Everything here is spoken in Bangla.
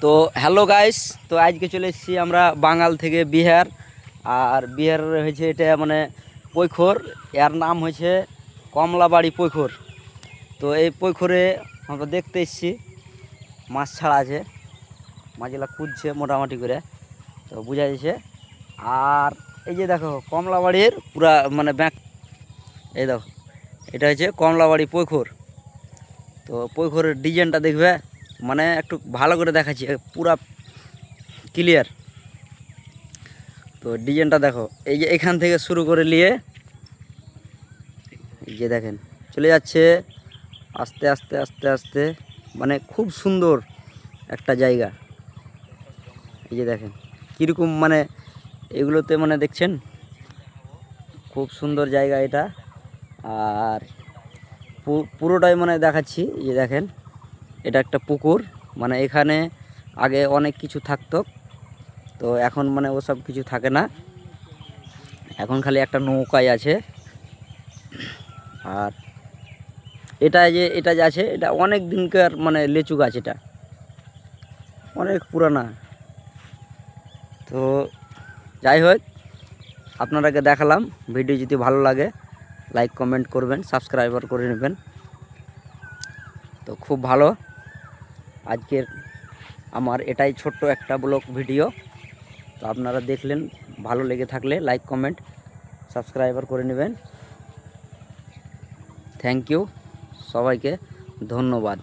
তো হ্যালো গাইস, তো আজকে চলে এসেছি আমরা বাঙাল থেকে বিহার। আর বিহার হয়েছে এটা মানে পৈখর, এর নাম হয়েছে কমলাবাড়ি পৈখর। তো এই পৈখরে আমরা দেখতে এসেছি মাছ ছাড়া আছে, মাছগুলা কুদছে মোটামুটি করে, তো বোঝা যাচ্ছে। আর এই যে দেখো কমলাবাড়ির পুরা মানে ব্যাক, এই দেখো এটা হচ্ছে কমলাবাড়ি পৈখর। তো পৈখরের ডিজাইনটা দেখবে, মানে একটু ভালো করে দেখাচ্ছি, পুরা ক্লিয়ার। তো ডিজাইনটা দেখো, এই যে এখান থেকে শুরু করে নিয়ে এই যে দেখেন চলে যাচ্ছে আস্তে আস্তে আস্তে আস্তে, মানে খুব সুন্দর একটা জায়গা। এই যে দেখেন কীরকম মানে এগুলোতে মানে দেখছেন খুব সুন্দর জায়গা এটা। আর পুরোটাই মানে দেখাচ্ছি, এই যে দেখেন এটা একটা পুকুর, মানে এখানে আগে অনেক কিছু থাকতো, তো এখন মানে ওসব কিছু থাকে না, এখন খালি একটা নৌকাই আছে। আর এটা যে আছে এটা অনেক দিনকার মানে লিচু গাছ, এটা অনেক পুরানা। তো যাই হোক, আপনারাকে দেখালাম। ভিডিও যদি ভালো লাগে লাইক কমেন্ট করবেন, সাবস্ক্রাইবার করে নেবেন। তো খুব ভালো, আজকের আমার এটাই ছোট্ট একটা ব্লগ ভিডিও। তো আপনারা দেখলেন, ভালো লেগে থাকলে লাইক কমেন্ট সাবস্ক্রাইবার করে নেবেন। থ্যাংক ইউ, সবাইকে ধন্যবাদ।